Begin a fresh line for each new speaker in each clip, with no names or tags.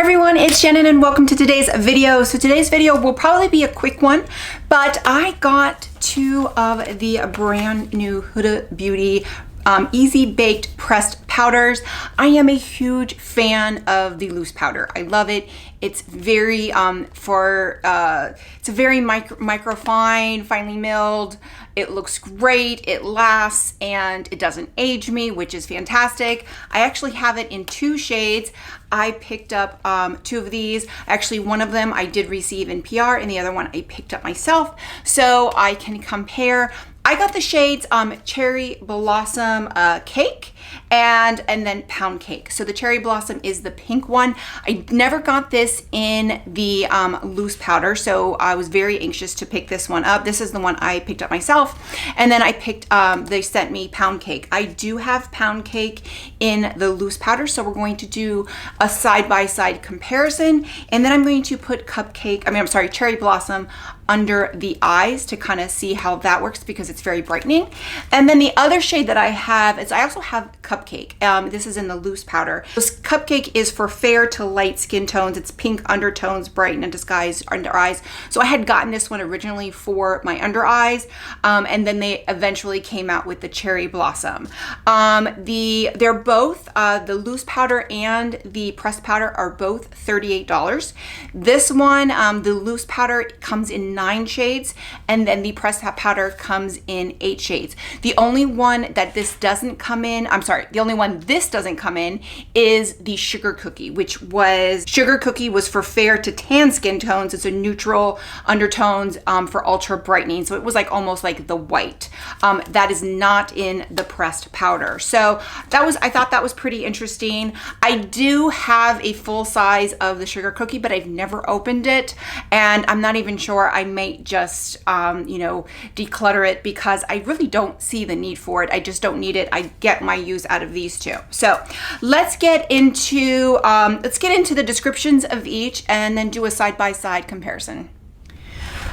everyone, it's Shannon and welcome to today's video. So today's video will probably be a quick one, but I got two of the brand new Huda Beauty Easy Baked pressed powders. I am a huge fan of the loose powder. I love it. It's very it's a very micro fine, finely milled. It looks great, it lasts, and it doesn't age me, which is fantastic. I actually have it in two shades. I picked up two of these. Actually, one of them I did receive in PR and the other one I picked up myself, so I can compare. I got the shades Cherry Blossom Cake and then Pound Cake. So the Cherry Blossom is the pink one. I never got this in the loose powder, so I was very anxious to pick this one up. This is the one I picked up myself. And then I picked, they sent me Pound Cake. I do have Pound Cake in the loose powder, so we're going to do a side-by-side comparison. And then I'm going to put Cherry Blossom under the eyes to kind of see how that works because it's very brightening. And then the other shade that I have is I also have Cupcake. This is in the loose powder. This Cupcake is for fair to light skin tones. It's pink undertones, brighten and disguise under eyes. So I had gotten this one originally for my under eyes, and then they eventually came out with the Cherry Blossom. They're both, the loose powder and the pressed powder are both $38. This one, the loose powder comes in 9 shades, and then the pressed this doesn't come in is the Sugar Cookie, Sugar Cookie was for fair to tan skin tones. It's a neutral undertones for ultra brightening. So it was like almost like the white. That is not in the pressed powder. So I thought that was pretty interesting. I do have a full size of the Sugar Cookie, but I've never opened it. And I'm not even sure. I might just, declutter it because I really don't see the need for it. I just don't need it. I get my use out of these two. So let's get into the descriptions of each and then do a side-by-side comparison.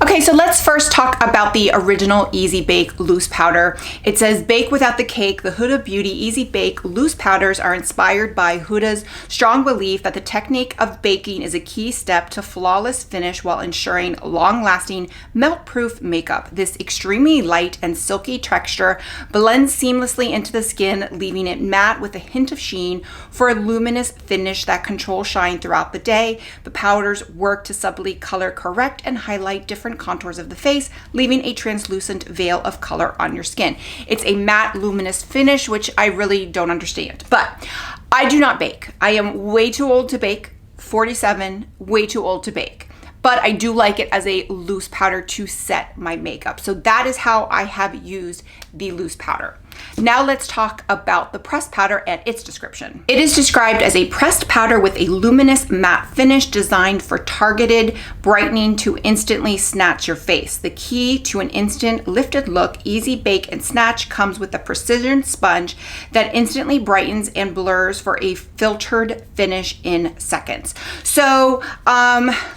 Okay, so let's first talk about the original Easy Bake loose powder. It says, bake without the cake. The Huda Beauty Easy Bake loose powders are inspired by Huda's strong belief that the technique of baking is a key step to flawless finish while ensuring long-lasting, melt-proof makeup. This extremely light and silky texture blends seamlessly into the skin, leaving it matte with a hint of sheen for a luminous finish that controls shine throughout the day. The powders work to subtly color correct and highlight different contours of the face, leaving a translucent veil of color on your skin. It's a matte luminous finish, which I really don't understand, but I do not bake. I am way too old to bake, 47, way too old to bake. But I do like it as a loose powder to set my makeup. So that is how I have used the loose powder. Now let's talk about the pressed powder and its description. It is described as a pressed powder with a luminous matte finish designed for targeted brightening to instantly snatch your face. The key to an instant lifted look, Easy Bake and Snatch comes with a precision sponge that instantly brightens and blurs for a filtered finish in seconds. So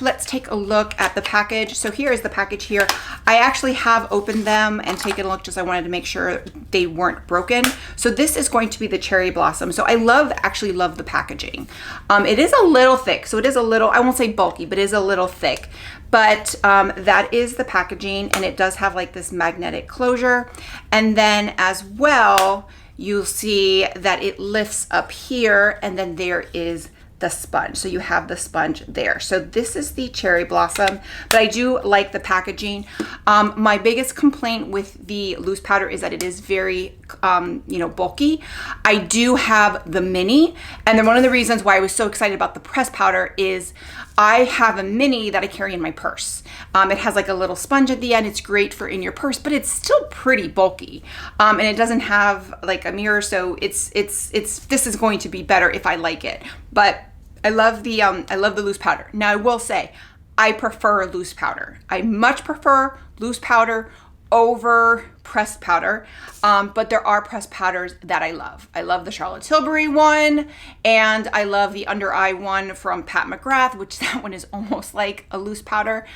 let's take a look at the package. So here is the package here. I actually have opened them and taken a look, just I wanted to make sure they weren't broken. So this is going to be the Cherry Blossom. So I actually love the packaging. It is a little thick, so it is a little, I won't say bulky, but it is a little thick. But that is the packaging, and it does have like this magnetic closure. And then as well, you'll see that it lifts up here, and then there is the sponge. So you have the sponge there. So this is the Cherry Blossom, but I do like the packaging. My biggest complaint with the loose powder is that it is very, bulky. I do have the mini, and then one of the reasons why I was so excited about the pressed powder is I have a mini that I carry in my purse. It has like a little sponge at the end. It's great for in your purse, but it's still pretty bulky. And it doesn't have like a mirror. So this is going to be better if I like it, but I love the loose powder. Now I will say, I prefer loose powder. I much prefer loose powder over pressed powder, but there are pressed powders that I love. I love the Charlotte Tilbury one, and I love the under eye one from Pat McGrath, which that one is almost like a loose powder.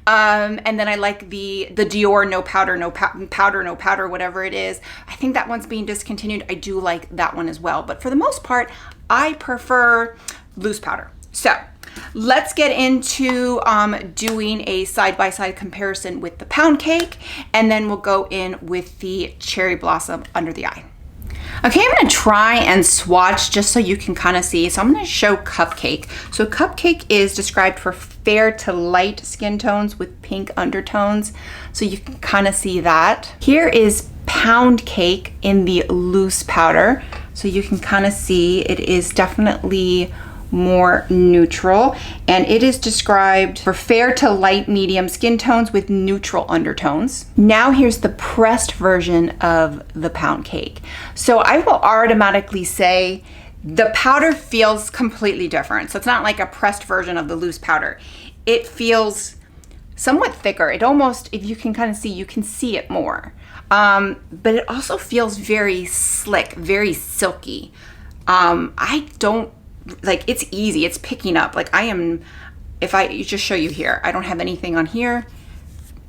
And then I like the Dior no powder, whatever it is. I think that one's being discontinued. I do like that one as well, but for the most part, I prefer loose powder. So let's get into doing a side-by-side comparison with the pound cake, and then we'll go in with the cherry blossom under the eye. Okay, I'm gonna try and swatch just so you can kind of see. So I'm gonna show Cupcake. So Cupcake is described for fair to light skin tones with pink undertones. So you can kind of see that. Here is Pound Cake in the loose powder. So you can kind of see it is definitely more neutral, and it is described for fair to light medium skin tones with neutral undertones. Now here's the pressed version of the Pound Cake. So I will automatically say the powder feels completely different. So it's not like a pressed version of the loose powder. It feels somewhat thicker. It almost, if you can kind of see, you can see it more. But it also feels very slick, very silky. I don't, like, it's easy, it's picking up. Like if I just show you here, I don't have anything on here.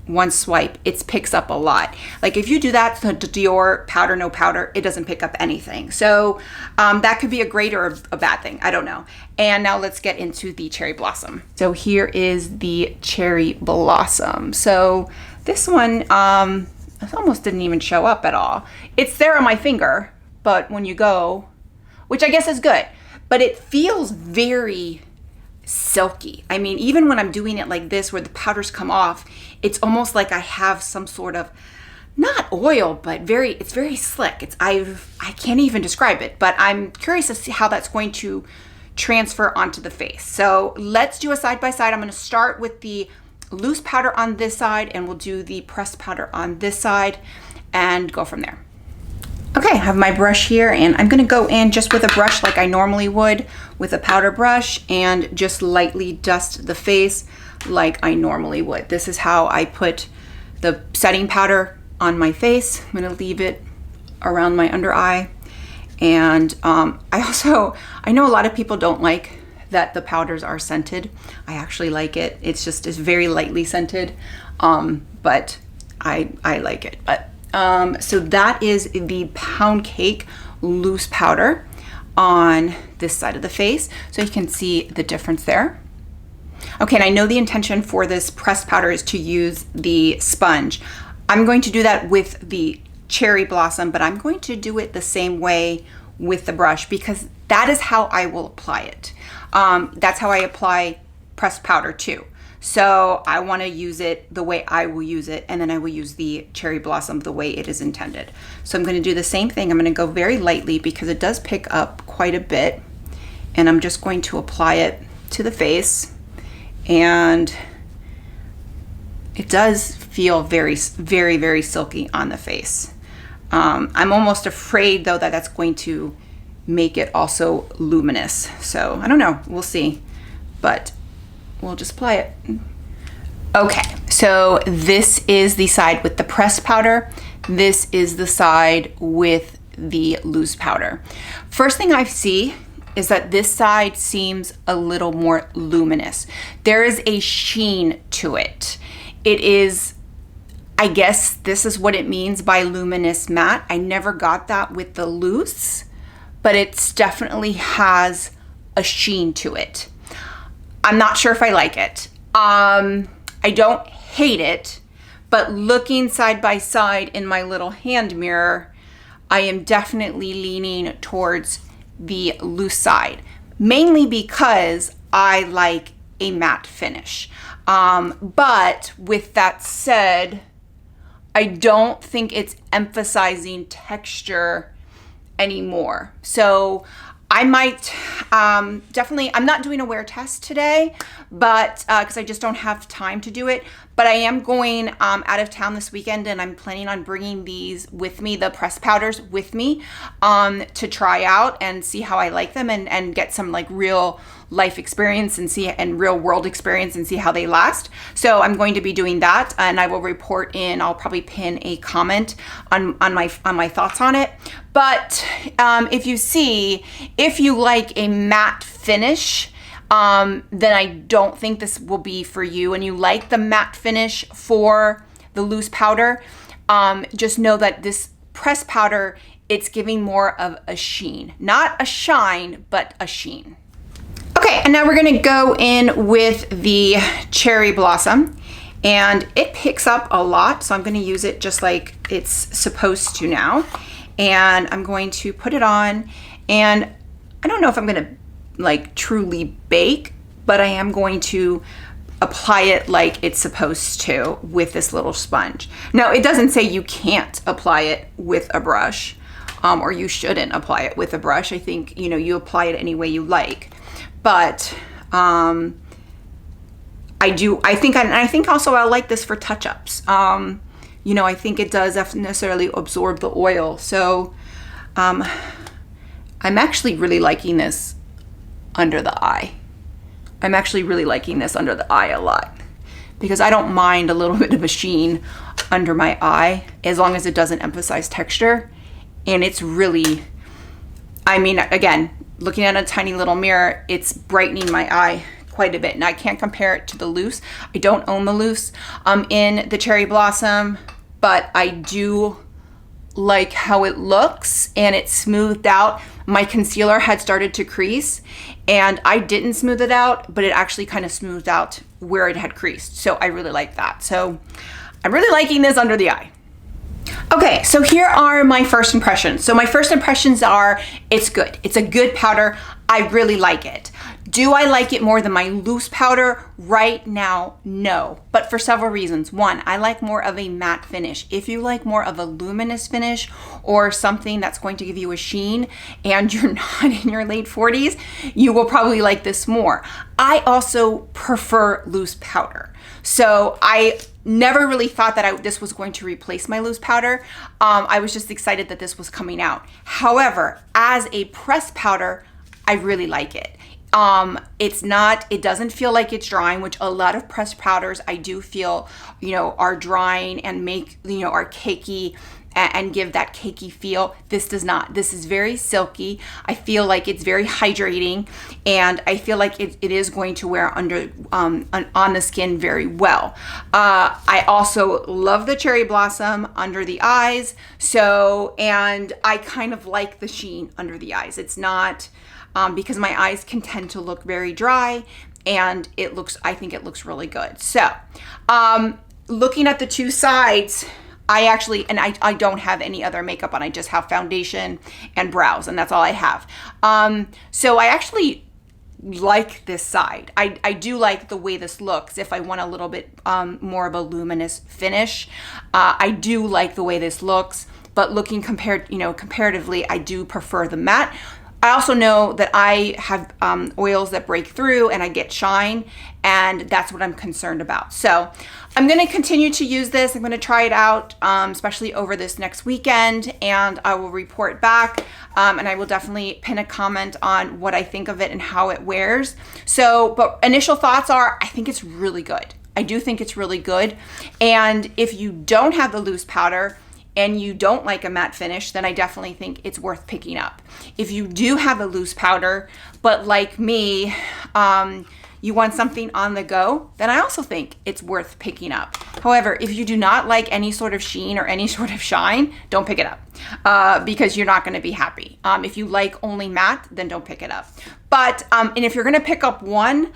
One swipe, it picks up a lot. Like if you do that to Dior powder, no powder, it doesn't pick up anything. So that could be a great or a bad thing, I don't know. And now let's get into the cherry blossom. So here is the cherry blossom. So this one, it almost didn't even show up at all. It's there on my finger, but when you go, which I guess is good, but it feels very silky. I mean, even when I'm doing it like this, where the powders come off, it's almost like I have some sort of, not oil, but it's very slick. I can't even describe it, but I'm curious to see how that's going to transfer onto the face. So let's do a side by side. I'm gonna start with the loose powder on this side, and we'll do the pressed powder on this side and go from there. Okay, I have my brush here, and I'm gonna go in just with a brush like I normally would with a powder brush and just lightly dust the face like I normally would. This is how I put the setting powder on my face. I'm gonna leave it around my under eye. And I know a lot of people don't like that the powders are scented. I actually like it. It's very lightly scented, but I like it. But so that is the Pound Cake loose powder on this side of the face. So you can see the difference there. Okay, and I know the intention for this pressed powder is to use the sponge. I'm going to do that with the cherry blossom, but I'm going to do it the same way with the brush because that is how I will apply it. That's how I apply pressed powder too. So I want to use it the way I will use it, and then I will use the cherry blossom the way it is intended. So I'm going to do the same thing. I'm going to go very lightly because it does pick up quite a bit, and I'm just going to apply it to the face, and it does feel very, very, very silky on the face. I'm almost afraid though that that's going to make it also luminous. So I don't know, we'll see, but we'll just apply it. Okay, so this is the side with the pressed powder. This is the side with the loose powder. First thing I see is that this side seems a little more luminous. There is a sheen to it. It is, I guess this is what it means by luminous matte. I never got that with the loose, but it definitely has a sheen to it. I'm not sure if I like it. I don't hate it, but looking side by side in my little hand mirror, I am definitely leaning towards the loose side, mainly because I like a matte finish. But with that said, I don't think it's emphasizing texture anymore. So I might definitely, I'm not doing a wear test today, but because I just don't have time to do it, but I am going out of town this weekend, and I'm planning on bringing these with me, the pressed powders with me, to try out and see how I like them, and get some like real life experience and real world experience and see how they last. So I'm going to be doing that, and I will report in. I'll probably pin a comment on my thoughts on it. But if you like a matte finish, then I don't think this will be for you, and you like the matte finish for the loose powder, just know that this pressed powder, it's giving more of a sheen, not a shine, but a sheen. Okay, Okay, and now we're gonna go in with the Cherry Blossom, and it picks up a lot, so I'm gonna use it just like it's supposed to now. And I'm going to put it on, and I don't know if I'm gonna like truly bake, but I am going to apply it like it's supposed to with this little sponge. Now, it doesn't say you can't apply it with a brush, or you shouldn't apply it with a brush. I think, you know, you apply it any way you like. But I think also I like this for touch-ups. You know, I think it doesn't necessarily absorb the oil. So I'm actually really liking this under the eye. I'm actually really liking this under the eye a lot, because I don't mind a little bit of a sheen under my eye as long as it doesn't emphasize texture. And it's really, I mean, again, looking at a tiny little mirror, it's brightening my eye quite a bit. And I can't compare it to the loose. I don't own the loose in the Cherry Blossom, but I do like how it looks, and it's smoothed out. My concealer had started to crease, and I didn't smooth it out, but it actually kind of smoothed out where it had creased. So I really like that. So I'm really liking this under the eye. Okay, so here are my first impressions. So my first impressions are, it's good. It's a good powder. I really like it. Do I like it more than my loose powder? Right now, no, but for several reasons. One, I like more of a matte finish. If you like more of a luminous finish or something that's going to give you a sheen and you're not in your late 40s, you will probably like this more. I also prefer loose powder. So I never really thought that this was going to replace my loose powder. I was just excited that this was coming out. However, as a pressed powder, I really like it. It doesn't feel like it's drying, which a lot of pressed powders I do feel, you know, are drying and make, you know, are cakey and give that cakey feel. This does not. This is very silky. I feel like it's very hydrating, and I feel like it is going to wear under on the skin very well. I also love the Cherry Blossom under the eyes. So, and I kind of like the sheen under the eyes. It's not, because my eyes can tend to look very dry, and I think it looks really good. So, looking at the two sides, I don't have any other makeup on. I just have foundation and brows, and that's all I have. So I actually like this side. I do like the way this looks. If I want a little bit more of a luminous finish, I do like the way this looks, but looking comparatively, I do prefer the matte. I also know that I have oils that break through and I get shine, and that's what I'm concerned about. So I'm going to continue to use this. I'm going to try it out, especially over this next weekend, and I will report back, and I will definitely pin a comment on what I think of it and how it wears. So, but initial thoughts are, I think it's really good. I do think it's really good. And if you don't have the loose powder, and you don't like a matte finish, then I definitely think it's worth picking up. If you do have a loose powder, but like me, you want something on the go, then I also think it's worth picking up. However, if you do not like any sort of sheen or any sort of shine, don't pick it up, because you're not gonna be happy. If you like only matte, then don't pick it up. But, and if you're gonna pick up one,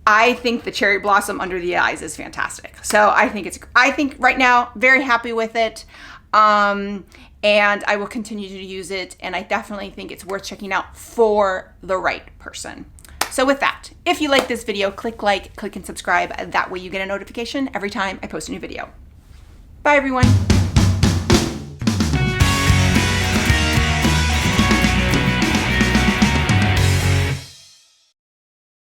I think the Cherry Blossom under the eyes is fantastic. So I think right now, very happy with it. And I will continue to use it, and I definitely think it's worth checking out for the right person. So with that, if you like this video, click like, click and subscribe. That way you get a notification every time I post a new video. Bye everyone.